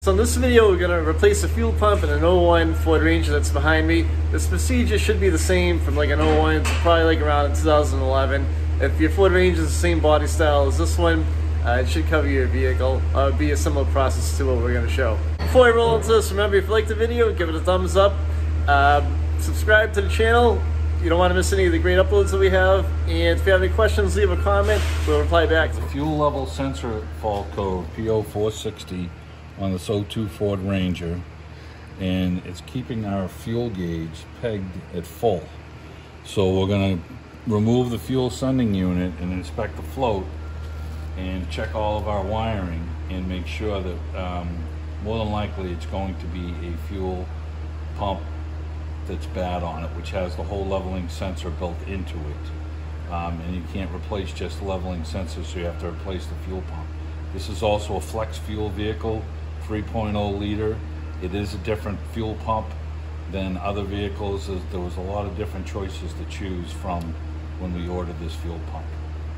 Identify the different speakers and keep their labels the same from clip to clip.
Speaker 1: So in this video, we're going to replace a fuel pump in an 01 Ford Ranger that's behind me. This procedure should be the same from like an 01 to probably like around 2011. If your Ford Ranger is the same body style as this one, it should cover your vehicle. Be a similar process to what we're going to show. Before I roll into this, remember if you like the video, give it a thumbs up. Subscribe to the channel. You don't want to miss any of the great uploads that we have. And if you have any questions, leave a comment. We'll reply back.
Speaker 2: The fuel level sensor fault code, PO 460. On this 02 Ford Ranger, and it's keeping our fuel gauge pegged at full. So we're going to remove the fuel sending unit and inspect the float and check all of our wiring and make sure that more than likely it's going to be a fuel pump that's bad on it, which has the whole leveling sensor built into it. And you can't replace just the leveling sensor, so you have to replace the fuel pump. This is also a flex fuel vehicle, 3.0 liter. It is a different fuel pump than other vehicles. There was a lot of different choices to choose from when we ordered this fuel pump.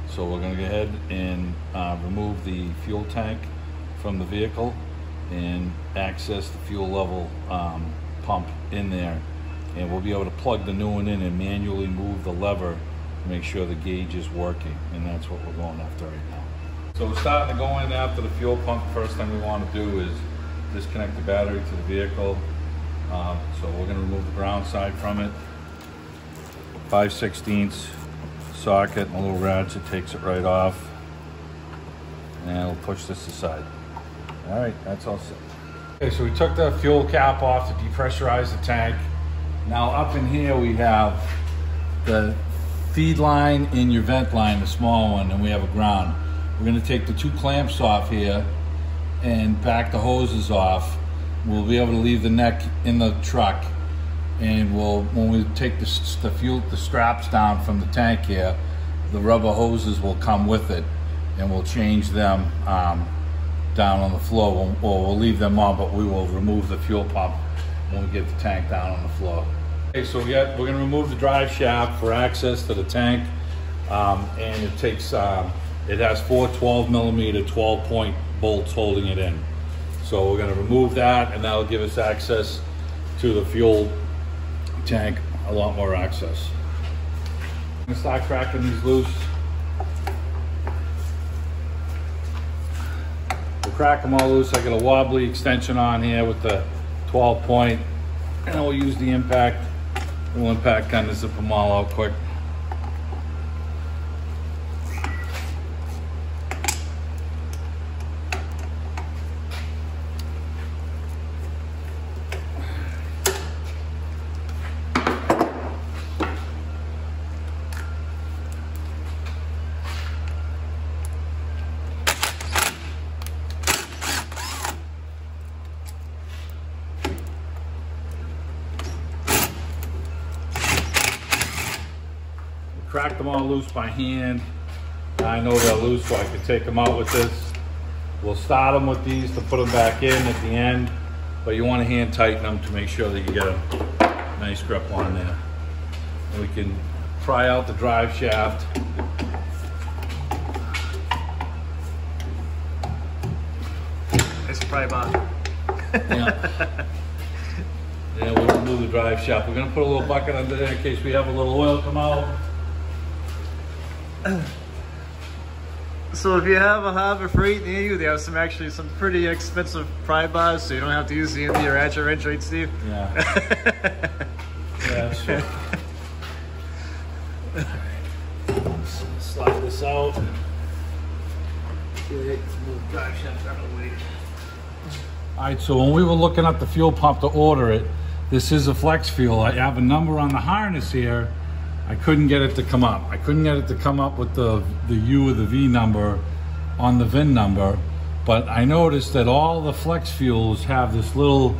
Speaker 2: So we're going to go ahead and remove the fuel tank from the vehicle and access the fuel level pump in there. And we'll be able to plug the new one in and manually move the lever to make sure the gauge is working. And that's what we're going after right now. So we're starting to go in after the fuel pump. First thing we want to do is disconnect the battery to the vehicle. So we're going to remove the ground side from it. 5/16 socket and a little ratchet takes it right off. And we'll push this aside. All right, that's all set. Okay, so we took the fuel cap off to depressurize the tank. Now up in here we have the feed line and your vent line, the small one, and we have a ground. We're going to take the two clamps off here and back the hoses off. We'll be able to leave the neck in the truck, and when we take the straps down from the tank here, the rubber hoses will come with it, and we'll change them down on the floor. We'll leave them on, but we will remove the fuel pump when we get the tank down on the floor. Okay, so we're going to remove the drive shaft for access to the tank, and it takes. It has four 12mm 12-point bolts holding it in. So we're going to remove that, and that'll give us access to the fuel tank, a lot more access. I'm going to start cracking these loose. We'll crack them all loose. I got a wobbly extension on here with the 12-point, and then we'll use the impact. We'll impact gun to zip them all out quick. Crack them all loose by hand. I know they're loose, so I can take them out with this. We'll start them with these to put them back in at the end, but you want to hand tighten them to make sure that you get a nice grip on there. And we can pry out the drive shaft.
Speaker 1: It's pry bar.
Speaker 2: Yeah. Yeah, we'll remove the drive shaft. We're going to put a little bucket under there in case we have a little oil come out.
Speaker 1: So if you have a Harbor Freight near you, they have some pretty expensive pry bars, so you don't have to use the India ratchet wrench, right, Steve?
Speaker 2: Yeah. Yeah, sure. Let's slide this out. Okay, let's move the drive shaft out of the way. All right, so when we were looking at the fuel pump to order it, this is a flex fuel. I have a number on the harness here. I couldn't get it to come up. I couldn't get it to come up with the U or the V number on the VIN number, but I noticed that all the flex fuels have this little,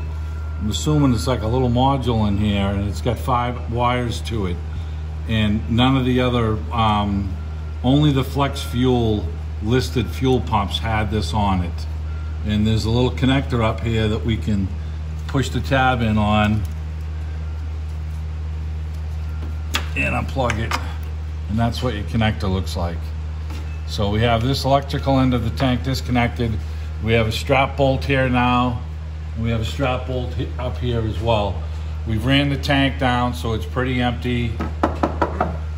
Speaker 2: I'm assuming it's like a little module in here, and it's got 5 wires to it. And none of the other, only the flex fuel listed fuel pumps had this on it. And there's a little connector up here that we can push the tab in on and unplug it, and that's what your connector looks like. So we have this electrical end of the tank disconnected. We have a strap bolt here now We have a strap bolt up here as well. We've ran the tank down, so it's pretty empty.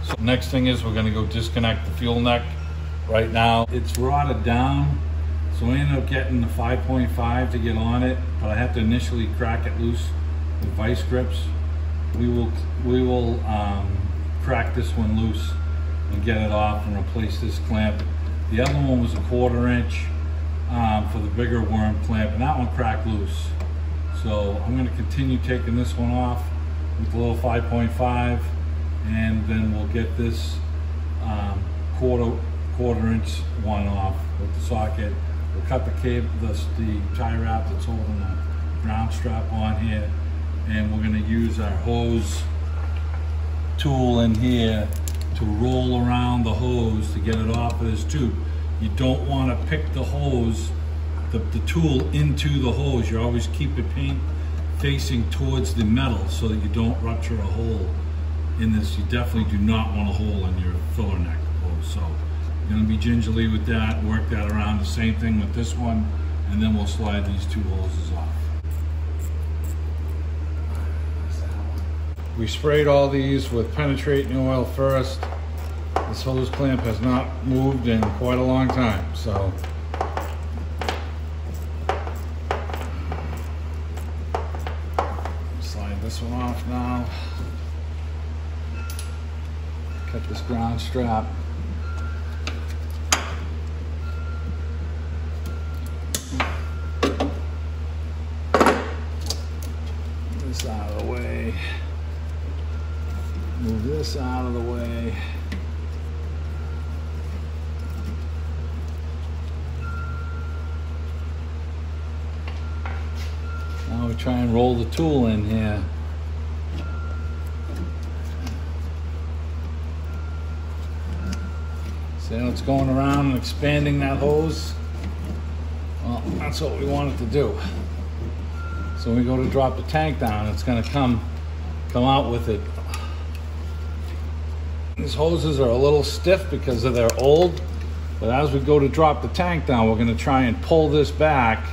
Speaker 2: So next thing is we're gonna go disconnect the fuel neck. Right now, it's rotted down, so I ended up getting the 5.5 to get on it, but I have to initially crack it loose with vice grips. We will crack this one loose and get it off and replace this clamp. The other one was a 1/4 inch for the bigger worm clamp, and that one cracked loose. So I'm going to continue taking this one off with the little 5.5, and then we'll get this quarter inch one off with the socket. We'll cut the cable, the tie wrap that's holding the ground strap on here, and we're going to use our hose tool in here to roll around the hose to get it off of this tube. You don't want to pick the hose, the tool into the hose. You always keep it facing towards the metal so that you don't rupture a hole in this. You definitely do not want a hole in your filler neck hose. So you're going to be gingerly with that, work that around. The same thing with this one, and then we'll slide these two hoses off. We sprayed all these with penetrating oil first. This hose clamp has not moved in quite a long time, so slide this one off now. Cut this ground strap. This out of the way. Move this out of the way. Now we try and roll the tool in here. See how it's going around and expanding that hose? Well, that's what we want it to do. So when we go to drop the tank down, it's going to come out with it. These hoses are a little stiff because of they're old, but as we go to drop the tank down, we're going to try and pull this back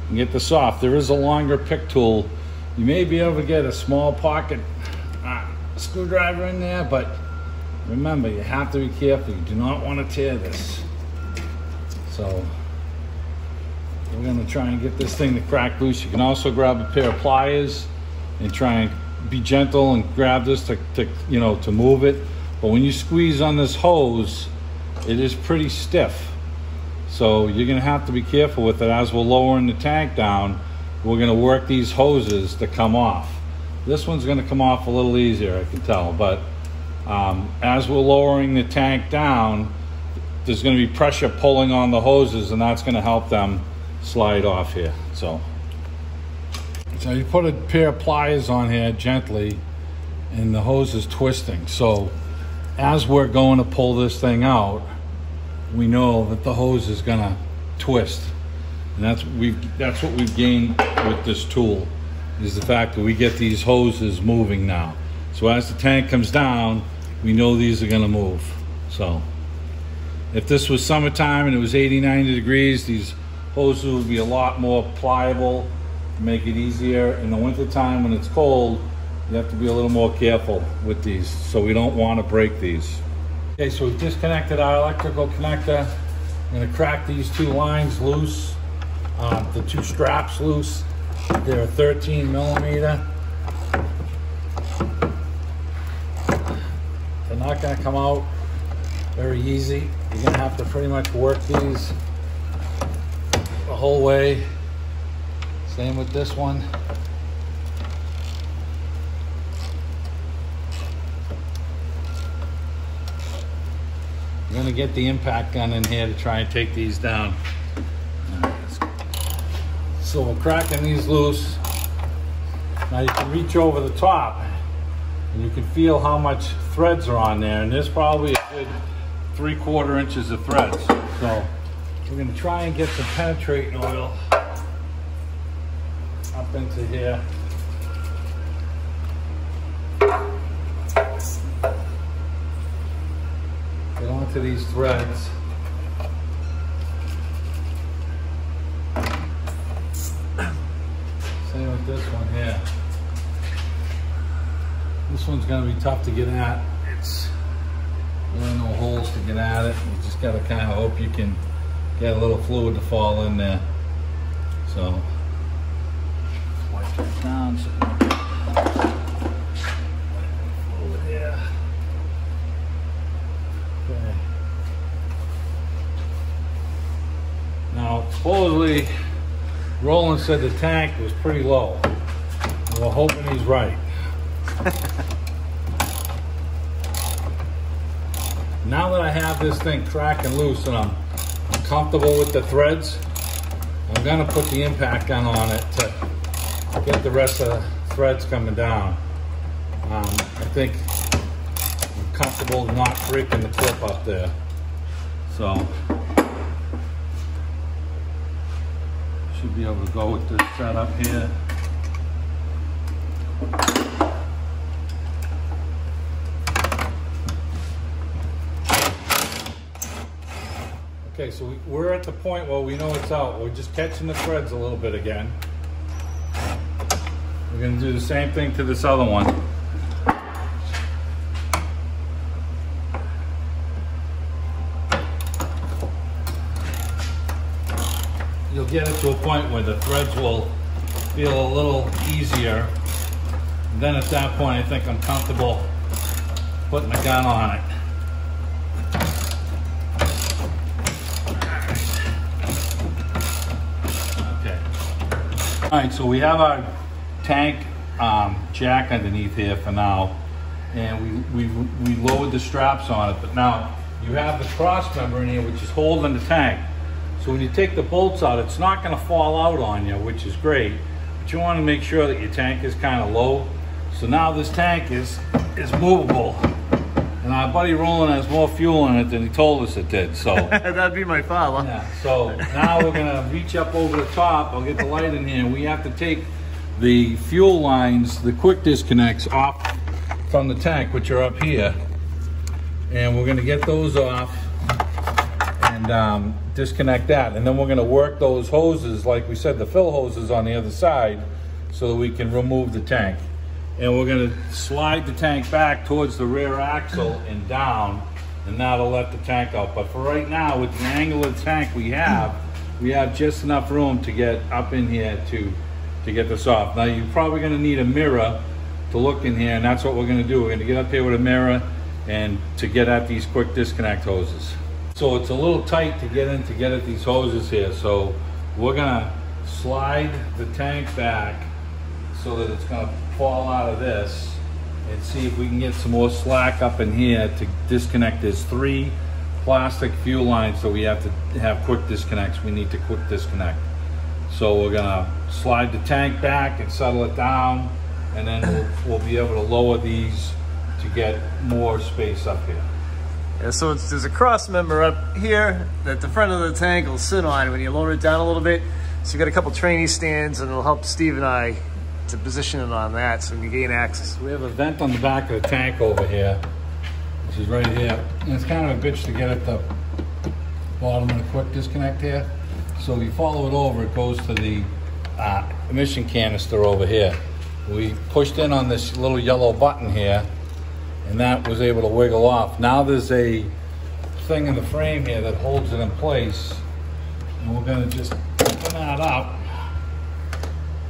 Speaker 2: and get this off. There is a longer pick tool. You may be able to get a small pocket screwdriver in there, but remember, you have to be careful. You do not want to tear this. So we're going to try and get this thing to crack loose. You can also grab a pair of pliers and try and be gentle and grab this to move it. But when you squeeze on this hose, it is pretty stiff. So you're going to have to be careful with it. As we're lowering the tank down, we're going to work these hoses to come off. This one's going to come off a little easier, I can tell. But as we're lowering the tank down, there's going to be pressure pulling on the hoses, and that's going to help them slide off here. So you put a pair of pliers on here gently, and the hose is twisting. So as we're going to pull this thing out, we know that the hose is going to twist, and that's what we've gained with this tool, is the fact that we get these hoses moving now. So as the tank comes down, we know these are going to move. So if this was summertime and it was 80, 90 degrees, these hoses would be a lot more pliable, make it easier. In the wintertime when it's cold, you have to be a little more careful with these, so we don't want to break these. Okay, so we've disconnected our electrical connector. I'm going to crack these two lines loose, the two straps loose. They're 13 millimeter. They're not going to come out very easy. You're going to have to pretty much work these the whole way. Same with this one. I'm going to get the impact gun in here to try and take these down. So we're cracking these loose. Now you can reach over the top and you can feel how much threads are on there, and there's probably a good 3/4 inches of threads. So we're going to try and get some penetrating oil up into here. Get onto these threads. Same with this one here. This one's gonna be tough to get at. It's really no holes to get at it. You just gotta kind of hope you can get a little fluid to fall in there. So, wipe that down. So fluid here. Okay. Now, supposedly, Roland said the tank was pretty low. We're hoping he's right. Now that I have this thing cracking loose and I'm comfortable with the threads, I'm gonna put the impact gun on it to get the rest of the threads coming down. I think I'm comfortable not breaking the clip up there. So, should be able to go with this setup here. Okay, so we're at the point where we know it's out. We're just catching the threads a little bit again. We're gonna do the same thing to this other one. You'll get it to a point where the threads will feel a little easier. And then at that point, I think I'm comfortable putting the gun on it. All right, so we have our tank jack underneath here for now, and we lowered the straps on it, but now you have the cross member in here which is holding the tank. So when you take the bolts out, it's not going to fall out on you, which is great, but you want to make sure that your tank is kind of low. So now this tank is movable, and our buddy Roland has more fuel in it than he told us it did. So
Speaker 1: that'd be my father.
Speaker 2: Yeah, so now we're gonna reach up over the top. I'll get the light in here. We have to take the fuel lines, the quick disconnects off from the tank, which are up here, and we're gonna get those off and disconnect that, and then we're gonna work those hoses, like we said, the fill hoses on the other side, so that we can remove the tank. And we're gonna slide the tank back towards the rear axle and down, and that'll let the tank out. But for right now, with the angle of the tank we have just enough room to get up in here to get this off. Now you're probably gonna need a mirror to look in here, and that's what we're gonna do. We're gonna get up here with a mirror and to get at these quick disconnect hoses. So it's a little tight to get at these hoses here. So we're gonna slide the tank back so that it's gonna fall out of this, and see if we can get some more slack up in here to disconnect. There's 3 plastic fuel lines, so we have to have quick disconnects. We need to quick disconnect. So we're gonna slide the tank back and settle it down, and then we'll be able to lower these to get more space up here.
Speaker 1: Yeah, so there's a cross member up here that the front of the tank will sit on when you lower it down a little bit. So you got a couple trainee stands, and it'll help Steve and I to position it on that so you gain access.
Speaker 2: We have a vent on the back of the tank over here, which is right here. And it's kind of a bitch to get at the bottom of the quick disconnect here. So we follow it over, it goes to the emission canister over here. We pushed in on this little yellow button here, and that was able to wiggle off. Now there's a thing in the frame here that holds it in place, and we're gonna just open that up,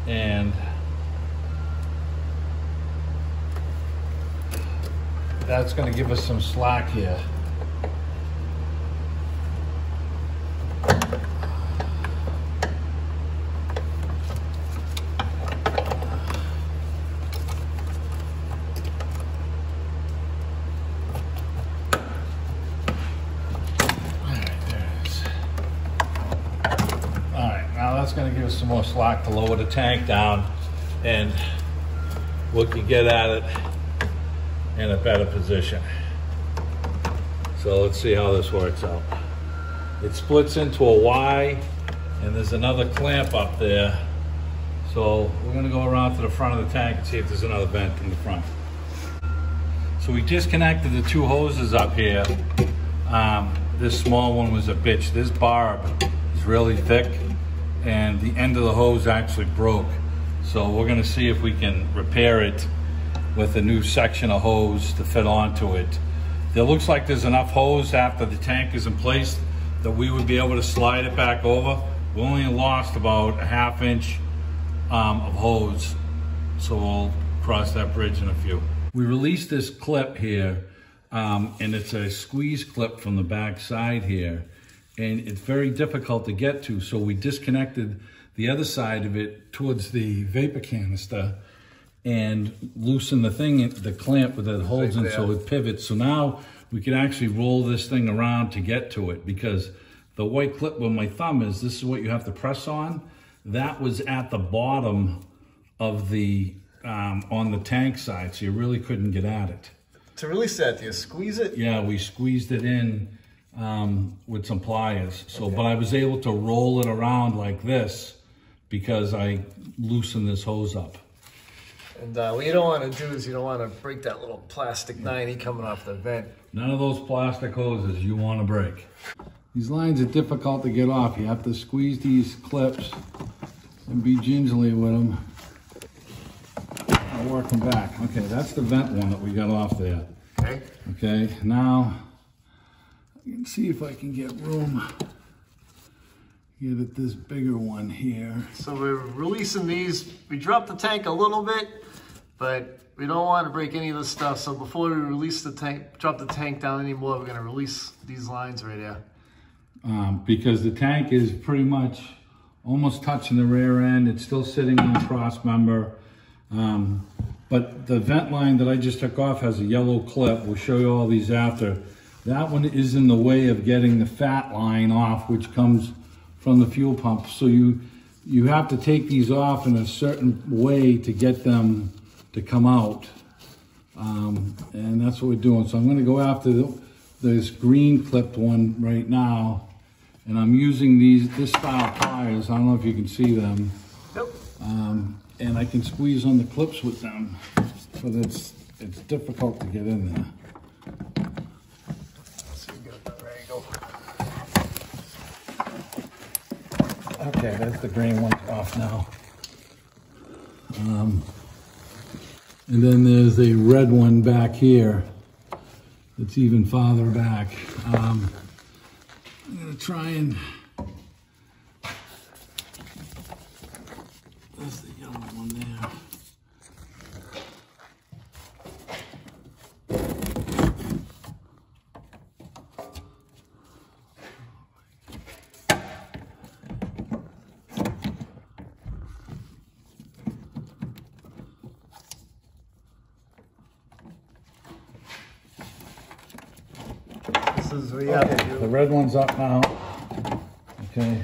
Speaker 2: and that's going to give us some slack here. That's going to give us some more slack to lower the tank down, and we can get at it in a better position. So let's see how this works out. It splits into a Y, and there's another clamp up there. So we're going to go around to the front of the tank and see if there's another vent in the front. So we disconnected the 2 hoses up here. This small one was a bitch. This barb is really thick, and the end of the hose actually broke. So we're gonna see if we can repair it with a new section of hose to fit onto it. It looks like there's enough hose after the tank is in place that we would be able to slide it back over. We only lost about a ½ inch of hose, so we'll cross that bridge in a few. We released this clip here, and it's a squeeze clip from the back side here, and it's very difficult to get to, so we disconnected the other side of it towards the vapor canister and loosen the clamp that it holds in so it pivots. So now we can actually roll this thing around to get to it, because the white clip where my thumb is, this is what you have to press on. That was at the bottom of the, on the tank side, so you really couldn't get at it.
Speaker 1: To release that, do you squeeze it?
Speaker 2: Yeah, we squeezed it in with some pliers. So, but I was able to roll it around like this because I loosened this hose up.
Speaker 1: And what you don't want to do is you don't want to break that little plastic 90 coming off the vent.
Speaker 2: None of those plastic hoses you want to break. These lines are difficult to get off. You have to squeeze these clips and be gingerly with them. I'll work them back. Okay, that's the vent one that we got off there.
Speaker 1: Okay.
Speaker 2: Okay, now I can see if I can get room. Get at this bigger one here.
Speaker 1: So we're releasing these. We dropped the tank a little bit, but we don't want to break any of this stuff. So before we release the tank, drop the tank down anymore, we're going to release these lines right here.
Speaker 2: Because the tank is pretty much almost touching the rear end. It's still sitting on the cross member. But the vent line that I just took off has a yellow clip. We'll show you all these after. That one is in the way of getting the fat line off, which comes from the fuel pump. So you have to take these off in a certain way to get them to come out. And that's what we're doing. So I'm going to go after this green clipped one right now. And I'm using this style pliers. I don't know if you can see them.
Speaker 1: Nope.
Speaker 2: And I can squeeze on the clips with them, but it's difficult to get in there.
Speaker 1: So we got that angle.
Speaker 2: Okay, that's the green one off now. And then there's a red one back here. It's even farther back. I'm gonna try and. There's the yellow one there.
Speaker 1: This is what you have to do.
Speaker 2: The red one's up now. Okay.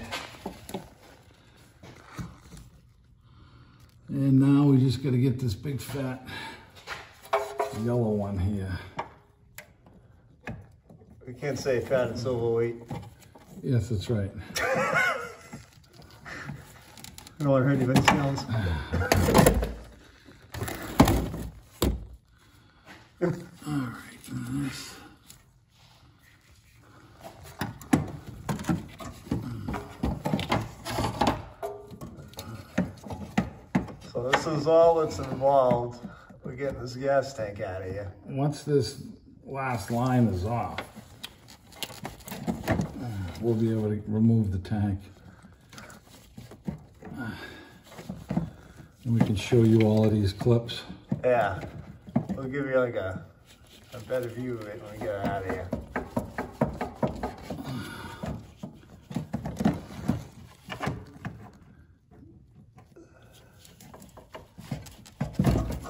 Speaker 2: And now we just got to get this big fat yellow one here.
Speaker 1: We can't say fat and overweight.
Speaker 2: Yes, that's right.
Speaker 1: I don't want to hurt anybody's feelings.
Speaker 2: All right, nice.
Speaker 1: So this is all that's involved. We're getting this gas tank out of here.
Speaker 2: Once this last line is off, we'll be able to remove the tank. And we can show you all of these clips.
Speaker 1: Yeah. We'll give you like a better view of it when we get it out of here.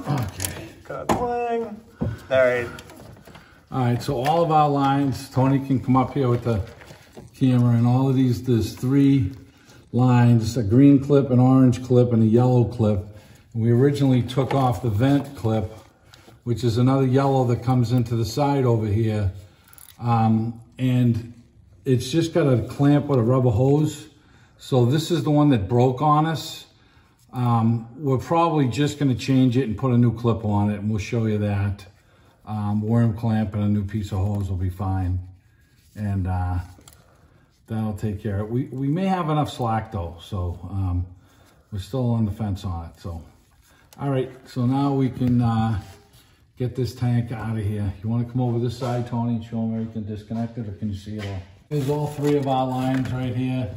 Speaker 2: Okay.
Speaker 1: Ka-clang. All right.
Speaker 2: All right, so all of our lines, Tony can come up here with the camera, and all of these, there's 3 lines, a green clip, an orange clip, and a yellow clip. And we originally took off the vent clip, which is another yellow that comes into the side over here. And it's just got a clamp with a rubber hose. So this is the one that broke on us. We're probably just gonna change it and put a new clip on it, and we'll show you that. Worm clamp and a new piece of hose will be fine. And that'll take care of it. We may have enough slack though, so we're still on the fence on it. So, all right, so now we can get this tank out of here. You want to come over this side, Tony, and show them everything disconnected, or can you see it all? There's all three of our lines right here.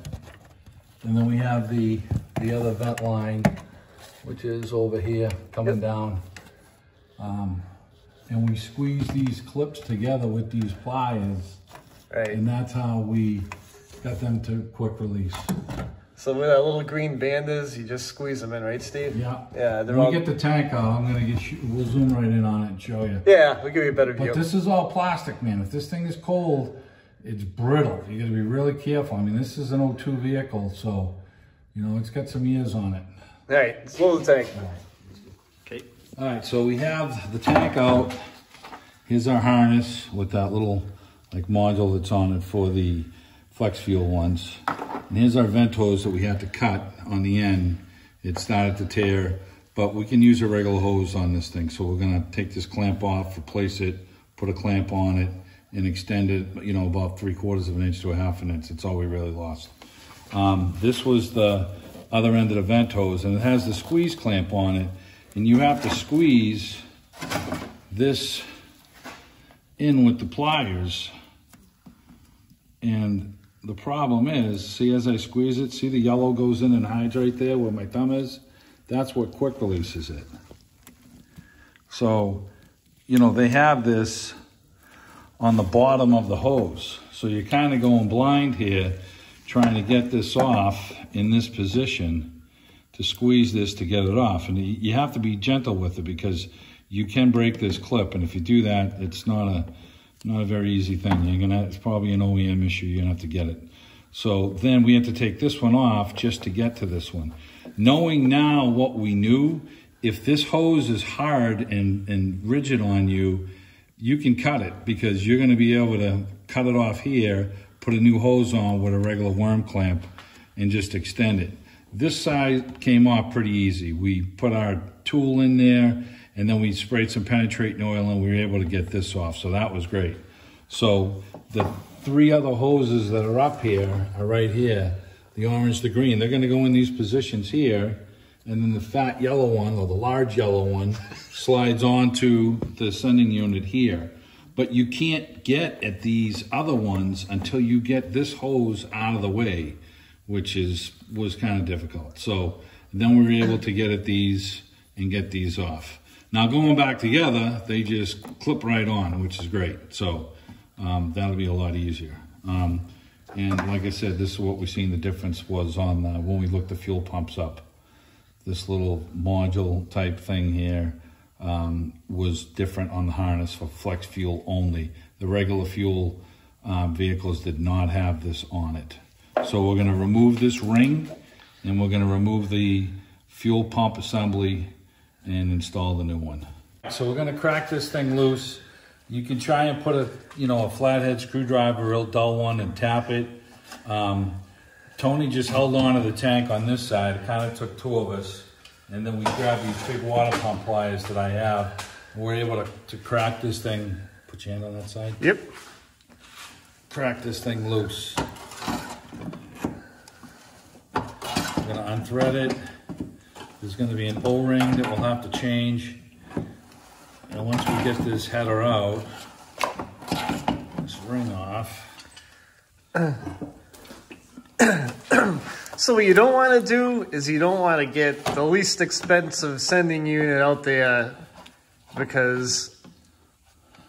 Speaker 2: And then we have the other vent line, which is over here, coming down. And we squeeze these clips together with these pliers.
Speaker 1: Right.
Speaker 2: And that's how we got them to quick release.
Speaker 1: So where that little green band is, you just squeeze them in, right, Steve?
Speaker 2: Yeah.
Speaker 1: Yeah.
Speaker 2: When we get the tank out, I'm gonna we'll zoom right in on it and show you.
Speaker 1: Yeah, we'll give you a better view.
Speaker 2: But this is all plastic, man. If this thing is cold, it's brittle. You gotta be really careful. I mean, this is an O2 vehicle, so, you know, it's got some years on it.
Speaker 1: All right, let's load the tank. Okay.
Speaker 2: All right, so we have the tank out. Here's our harness with that little like module that's on it for the flex fuel ones. And here's our vent hose that we had to cut on the end. It started to tear, but we can use a regular hose on this thing. So we're gonna take this clamp off, replace it, put a clamp on it, and extend it, you know, about 3/4 of an inch to a 1/2 inch. That's all we really lost. This was the other end of the vent hose, and it has the squeeze clamp on it, and you have to squeeze this in with the pliers. And the problem is, see, as I squeeze it, see the yellow goes in and hides right there where my thumb is? That's what quick releases it. So, you know, they have this on the bottom of the hose. So you're kind of going blind here, trying to get this off in this position to squeeze this to get it off. And you have to be gentle with it because you can break this clip. And if you do that, it's not a very easy thing. It's probably an OEM issue. You're gonna have to get it. So then we have to take this one off just to get to this one. Knowing now what we knew, if this hose is hard and rigid on you, you can cut it because you're gonna be able to cut it off here, put a new hose on with a regular worm clamp and just extend it. This side came off pretty easy. We put our tool in there and then we sprayed some penetrating oil and we were able to get this off. So that was great. So the three other hoses that are up here are right here, the orange, the green. They're gonna go in these positions here, and then the fat yellow one, or the large yellow one, slides onto the sending unit here. But you can't get at these other ones until you get this hose out of the way, which was kind of difficult. So then we were able to get at these and get these off. Now going back together, they just clip right on, which is great. So that'll be a lot easier. And like I said, this is what we've seen the difference was on when we looked the fuel pumps up. This little module type thing here was different on the harness for flex fuel only. The regular fuel vehicles did not have this on it. So we're gonna remove this ring and we're gonna remove the fuel pump assembly and install the new one. So we're gonna crack this thing loose. You can try and put a flathead screwdriver, a real dull one, and tap it. Tony just held on to the tank on this side. It kind of took two of us. And then we grabbed these big water pump pliers that I have. We're able to crack this thing. Put your hand on that side.
Speaker 1: Yep.
Speaker 2: Crack this thing loose. We're gonna unthread it. There's gonna be an O-ring that we'll have to change. And once we get this header out, this ring off.
Speaker 1: So what you don't want to do is you don't want to get the least expensive sending unit out there because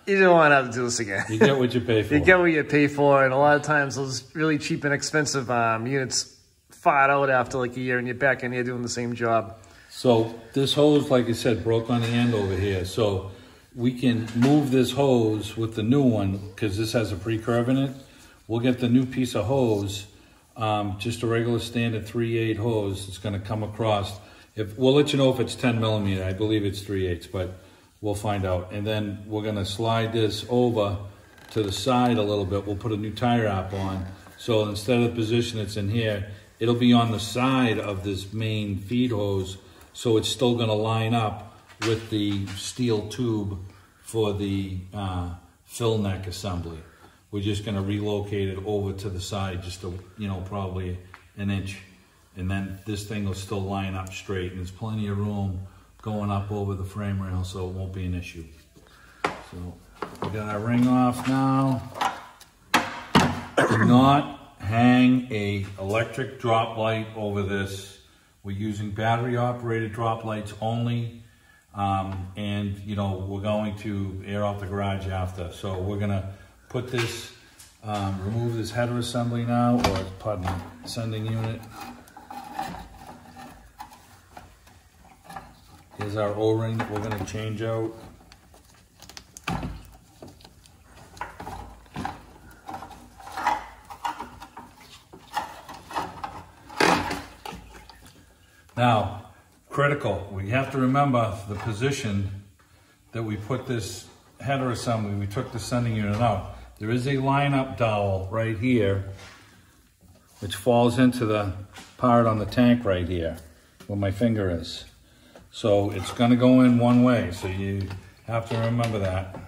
Speaker 1: you don't want to have to do this again.
Speaker 2: You get what you pay for.
Speaker 1: You get what you pay for, and a lot of times those really cheap and expensive units fart out after like a year and you're back in here doing the same job.
Speaker 2: So this hose, like I said, broke on the end over here. So we can move this hose with the new one because this has a pre-curve in it. We'll get the new piece of hose, just a regular standard 3/8 hose. It's gonna come across. We'll let you know if it's 10 millimeter. I believe it's 3/8, but we'll find out. And then we're gonna slide this over to the side a little bit. We'll put a new tie wrap on. So instead of the position it's in here, it'll be on the side of this main feed hose. So it's still gonna line up with the steel tube for the fill neck assembly. We're just gonna relocate it over to the side just to, probably an inch and then this thing will still line up straight, and there's plenty of room going up over the frame rail, so it won't be an issue. So we got our ring off now. Do not hang a electric drop light over this. We're using battery operated drop lights only. And you know, we're going to air out the garage after. So we're gonna put this, remove this header assembly now, or pardon me, sending unit. Here's our O-ring that we're gonna change out. Now, critical, we have to remember the position that we put this header assembly, we took the sending unit out. There is a lineup dowel right here, which falls into the part on the tank right here, where my finger is. So it's gonna go in one way, so you have to remember that.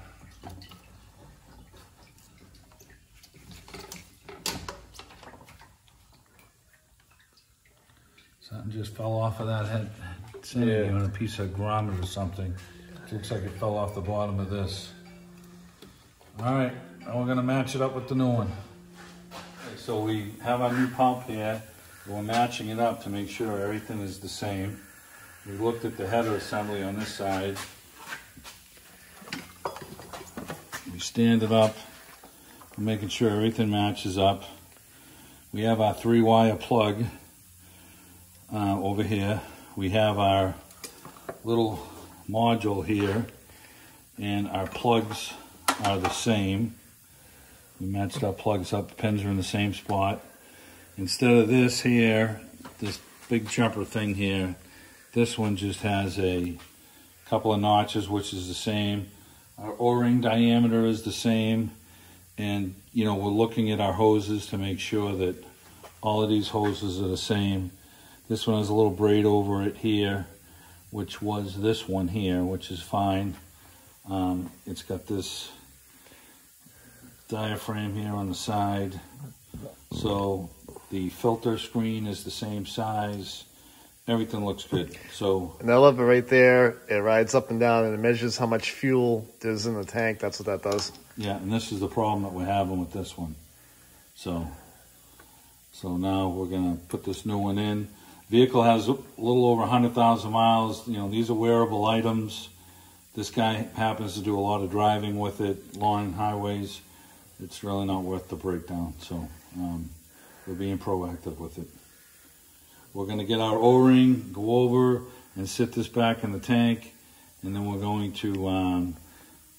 Speaker 2: Something just fell off of that head sending unit, a piece of grommet or something. It looks like it fell off the bottom of this. All right, now we're gonna match it up with the new one. Okay, so we have our new pump here. We're matching it up to make sure everything is the same. We looked at the header assembly on this side. We stand it up, making sure everything matches up. We have our 3-wire plug over here. We have our little module here, and our plugs are the same. We matched our plugs up, the pins are in the same spot. Instead of this here, this big jumper thing here, this one just has a couple of notches, which is the same. Our O-ring diameter is the same, and you know, we're looking at our hoses to make sure that all of these hoses are the same. This one has a little braid over it here, which was this one here, which is fine. It's got this diaphragm here on the side. So the filter screen is the same size. Everything looks good. So,
Speaker 1: and I love it right there. It rides up and down and it measures how much fuel there's in the tank. That's what that does.
Speaker 2: Yeah, and this is the problem that we're having with this one. So now we're gonna put this new one in. Vehicle has a little over 100,000 miles. You know, these are wearable items. This guy happens to do a lot of driving with it, long highways. It's really not worth the breakdown. So we're being proactive with it. We're gonna get our O-ring, go over and sit this back in the tank, and then we're going to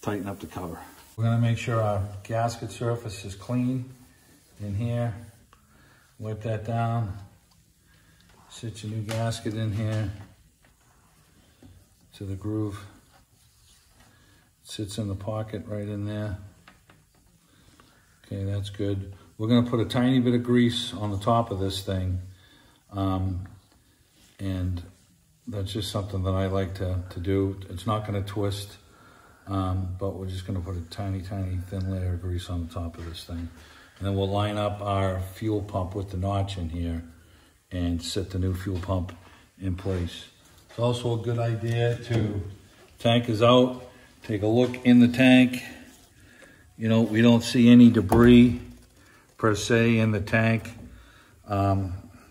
Speaker 2: tighten up the cover. We're gonna make sure our gasket surface is clean in here. Wipe that down. Sit your new gasket in here to the groove. It sits in the pocket right in there. Okay, that's good. We're gonna put a tiny bit of grease on the top of this thing. And that's just something that I like to do. It's not gonna twist, but we're just gonna put a tiny, tiny thin layer of grease on the top of this thing. And then we'll line up our fuel pump with the notch in here and set the new fuel pump in place. It's also a good idea to, tank is out, take a look in the tank. You know, we don't see any debris per se in the tank.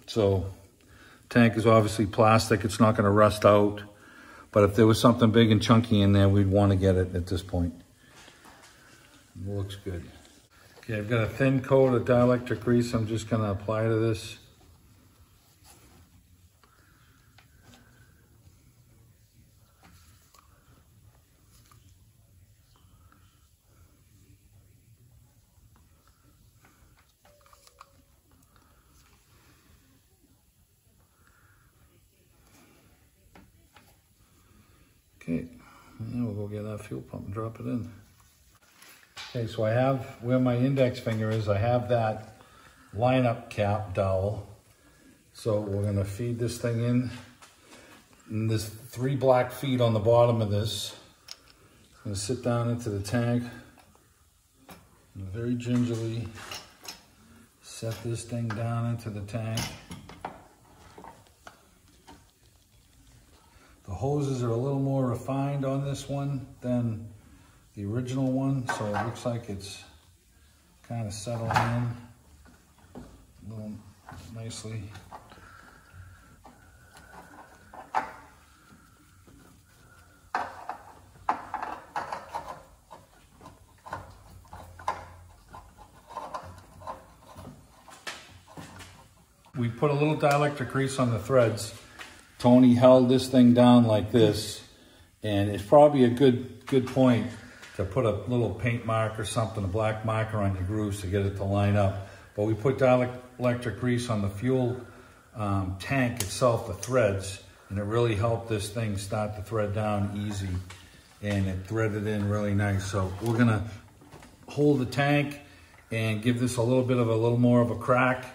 Speaker 2: So tank is obviously plastic, it's not gonna rust out. But if there was something big and chunky in there, we'd wanna get it at this point. It looks good. Okay, I've got a thin coat of dielectric grease I'm just gonna apply to this. Okay, and we'll go get that fuel pump and drop it in. Okay, so I have, where my index finger is, I have that lineup cap dowel. So we're gonna feed this thing in. And there's 3 black feet on the bottom of this. I'm gonna sit down into the tank and very gingerly set this thing down into the tank. The hoses are a little more refined on this one than the original one, so it looks like it's kind of settled in a little nicely. We put a little dielectric grease on the threads. Tony held this thing down like this, and it's probably a good point to put a little paint mark or something, a black marker on your grooves to get it to line up. But we put dielectric grease on the fuel tank itself, the threads, and it really helped this thing start to thread down easy, and it threaded in really nice. So we're gonna hold the tank and give this a little more of a crack,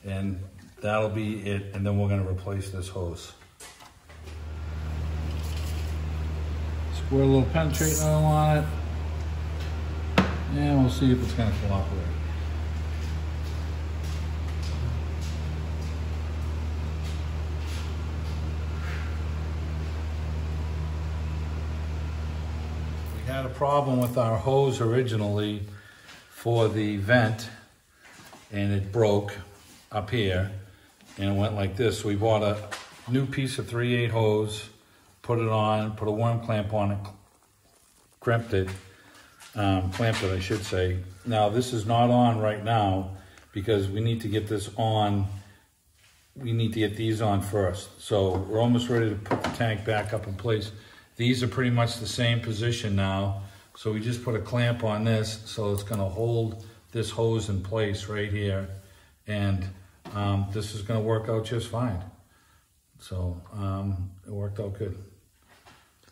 Speaker 2: and that'll be it, and then we're gonna replace this hose. Squirt a little penetrating oil on it, and we'll see if it's gonna cooperate. We had a problem with our hose originally for the vent, and it broke up here, and it went like this. So we bought a new piece of 3/8 hose, put it on, put a worm clamp on it, clamped it, I should say. Now this is not on right now because we need to get this on. We need to get these on first. So we're almost ready to put the tank back up in place. These are pretty much the same position now. So we just put a clamp on this, so it's gonna hold this hose in place right here. And this is gonna work out just fine. So it worked out good.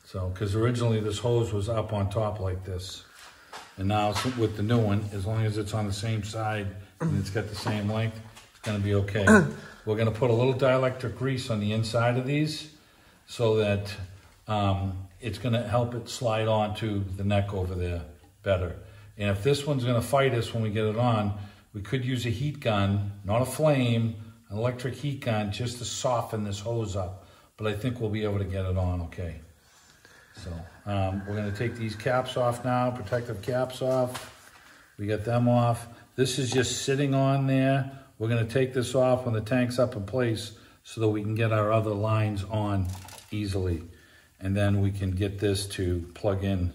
Speaker 2: So, because originally this hose was up on top like this. And now with the new one, as long as it's on the same side and it's got the same length, it's gonna be okay. We're gonna put a little dielectric grease on the inside of these so that it's gonna help it slide onto the neck over there better. And if this one's gonna fight us when we get it on, we could use a heat gun, not a flame, an electric heat gun, just to soften this hose up. But I think we'll be able to get it on okay. So we're gonna take these caps off now, protective caps off. We got them off. This is just sitting on there. We're gonna take this off when the tank's up in place so that we can get our other lines on easily. And then we can get this to plug in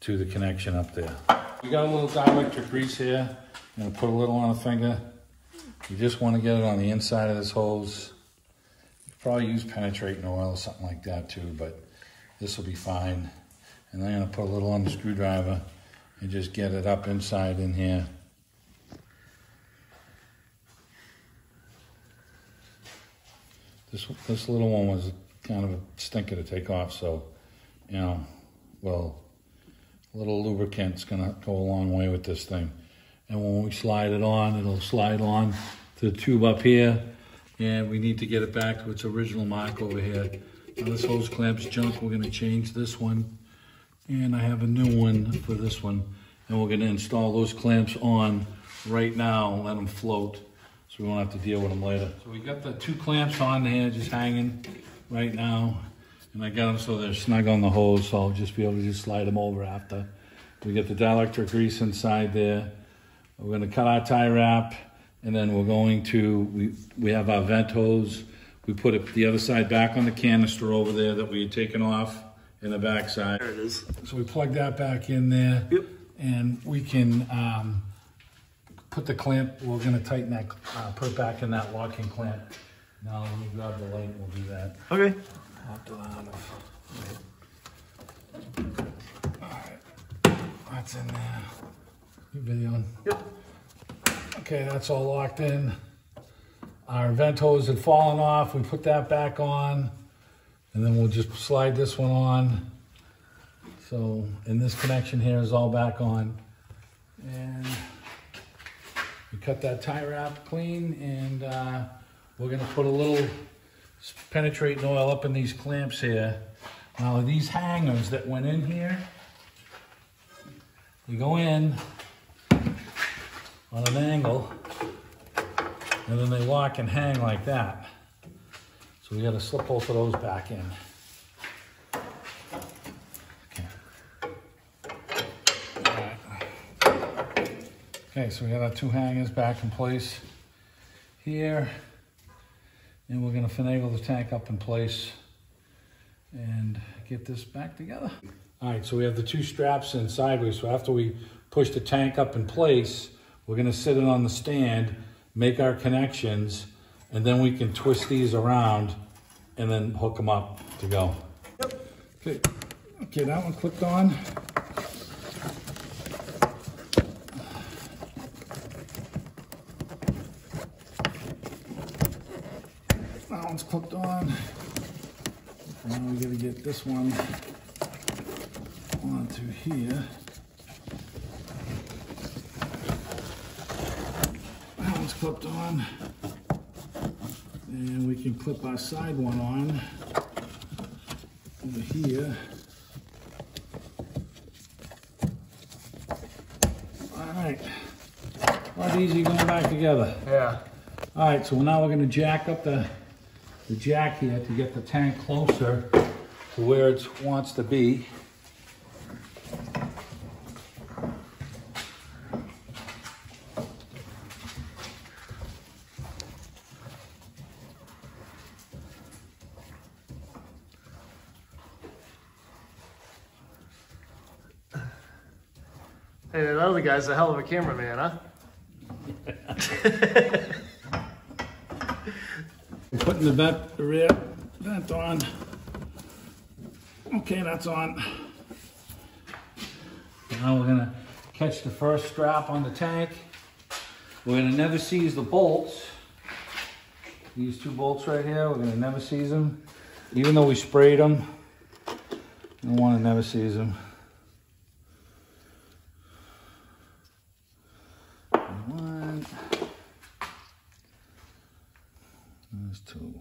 Speaker 2: to the connection up there. We got a little dielectric grease here. I'm gonna put a little on a finger. You just wanna get it on the inside of this hose. You could probably use penetrating oil or something like that too, but this will be fine. And then I'm gonna put a little on the screwdriver and just get it up inside in here. This little one was kind of a stinker to take off, so, you know, well, a little lubricant's gonna go a long way with this thing. And when we slide it on, it'll slide on to the tube up here, and we need to get it back to its original mark over here. Now this hose clamp's junk, we're gonna change this one, and I have a new one for this one, and we're gonna install those clamps on right now and let them float, so we won't have to deal with them later. So we got the two clamps on there, just hanging right now, and I got them so they're snug on the hose, so I'll just be able to just slide them over after. We get the dielectric grease inside there. We're gonna cut our tie wrap, and then we're going to, we have our vent hose. We put it the other side back on the canister over there that we had taken off in the back side.
Speaker 1: There it is.
Speaker 2: So we plug that back in there.
Speaker 1: Yep.
Speaker 2: And we can put the clamp, we're gonna tighten that, put it back in that locking clamp. Now let me grab the light and we'll do that.
Speaker 1: Okay.
Speaker 2: All right, that's in there. You videoing?
Speaker 1: Yep.
Speaker 2: Okay, that's all locked in. Our vent hose had fallen off. We put that back on, and then we'll just slide this one on. So, and this connection here is all back on. And we cut that tie wrap clean, and we're gonna put a little penetrating oil up in these clamps here. Now these hangers that went in here, you go in on an angle, and then they lock and hang like that. So we gotta slip both of those back in. Okay, so we got our two hangers back in place here, and we're gonna finagle the tank up in place and get this back together. All right, so we have the two straps in sideways. So after we push the tank up in place, we're gonna sit it on the stand, make our connections, and then we can twist these around and then hook them up to go.
Speaker 1: Yep.
Speaker 2: Okay, that one clicked on. That one's clicked on. Now we gotta get this one onto here. That one's clipped on. And we can clip our side one on over here. All right, a lot easier going back together.
Speaker 1: Yeah.
Speaker 2: All right, so now we're gonna jack up the jack here to get the tank closer to where it wants to be.
Speaker 1: Hey, that other guy's a hell of a cameraman, huh?
Speaker 2: I'm putting the rear vent on. Okay, that's on. Now we're gonna catch the first strap on the tank. We're gonna never seize the bolts. These two bolts right here, we're gonna never seize them. Even though we sprayed them, we wanna never seize them. One. There's two.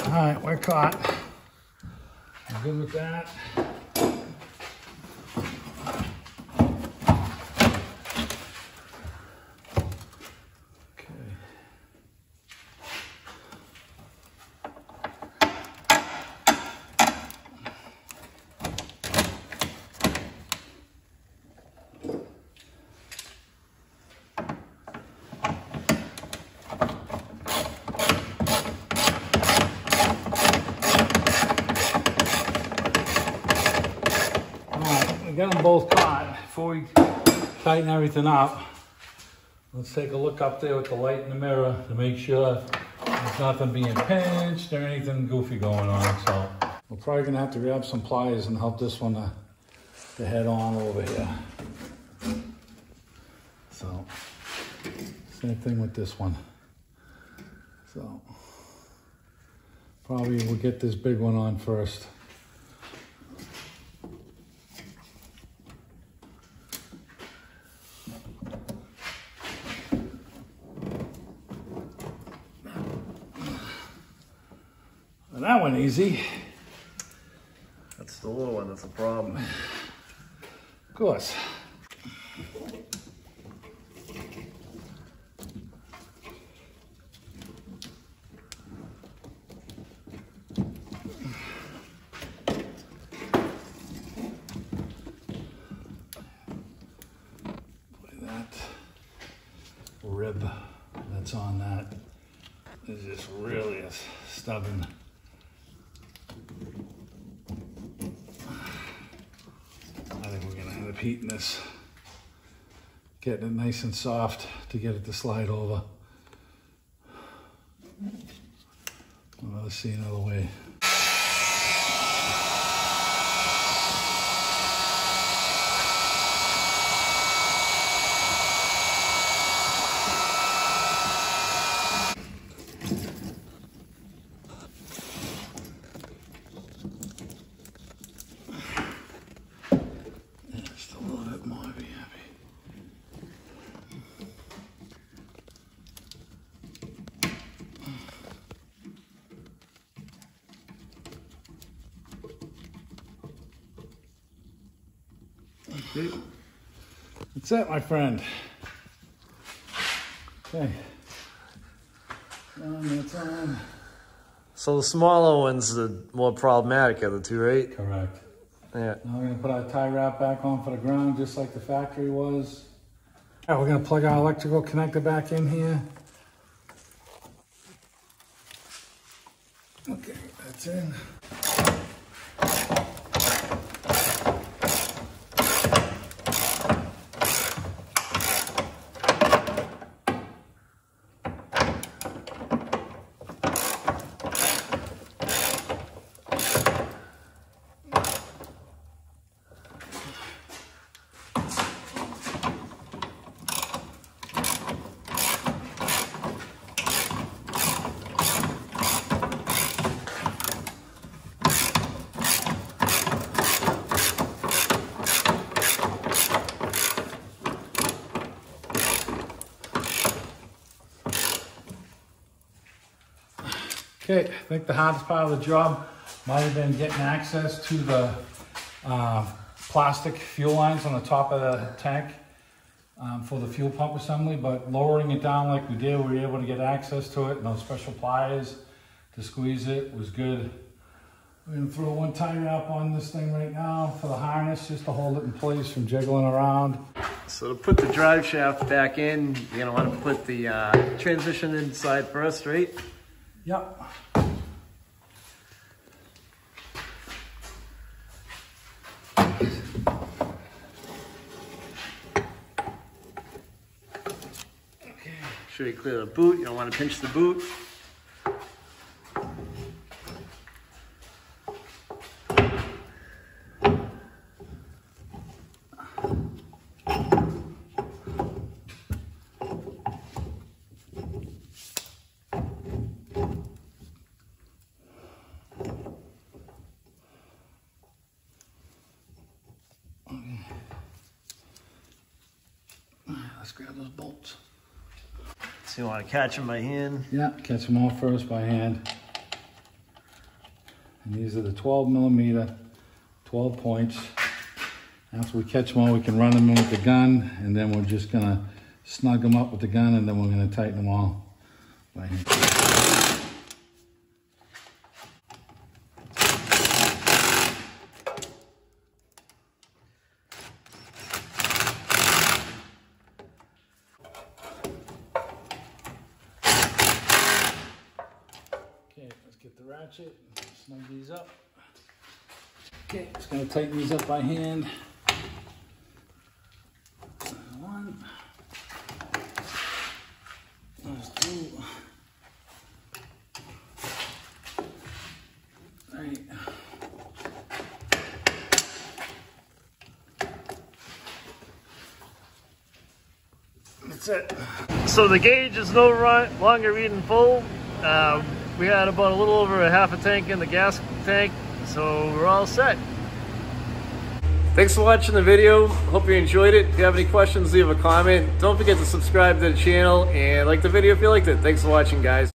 Speaker 2: All right, we're caught. I'm good with that. Okay. We got them both caught. Before we tighten everything up, let's take a look up there with the light in the mirror to make sure there's nothing being pinched or anything goofy going on. So we're probably gonna have to grab some pliers and help this one to head on over here. So same thing with this one. So probably we'll get this big one on first. That one easy.
Speaker 1: That's the little one that's a problem.
Speaker 2: Of course. Boy, that rib that's on that is just really stubborn. I think we're gonna end up heating this, getting it nice and soft to get it to slide over. Well, let's see another way. That's it, my friend. Okay. That's on.
Speaker 1: So the smaller one's the more problematic of the two, right?
Speaker 2: Correct.
Speaker 1: Yeah.
Speaker 2: Now we're going to put our tie wrap back on for the ground, just like the factory was. All right, we're going to plug our electrical connector back in here. Okay, that's in. Okay, I think the hardest part of the job might have been getting access to the plastic fuel lines on the top of the tank for the fuel pump assembly, but lowering it down like we did, we were able to get access to it. No special pliers to squeeze it was good. We're gonna throw one tie wrap on this thing right now for the harness, just to hold it in place from jiggling around.
Speaker 1: So to put the drive shaft back in, you're gonna want to put the transmission inside first, right?
Speaker 2: Yep.
Speaker 1: Okay. Sure you clear the boot. You don't want to pinch the boot.
Speaker 2: Let's grab those bolts.
Speaker 1: So you want to catch them by hand?
Speaker 2: Yeah, catch them all first by hand. And these are the 12 millimeter, 12 points. After we catch them all, we can run them in with the gun, and then we're just gonna snug them up with the gun, and then we're gonna tighten them all by hand. Okay, let's get the ratchet, snug these up. Okay, just gonna tighten these up by hand. One. There's two. Three. That's it.
Speaker 1: So the gauge is no longer reading full. We had about a little over a half a tank in the gas tank, so we're all set. Thanks for watching the video. Hope you enjoyed it. If you have any questions, leave a comment. Don't forget to subscribe to the channel and like the video if you liked it. Thanks for watching, guys.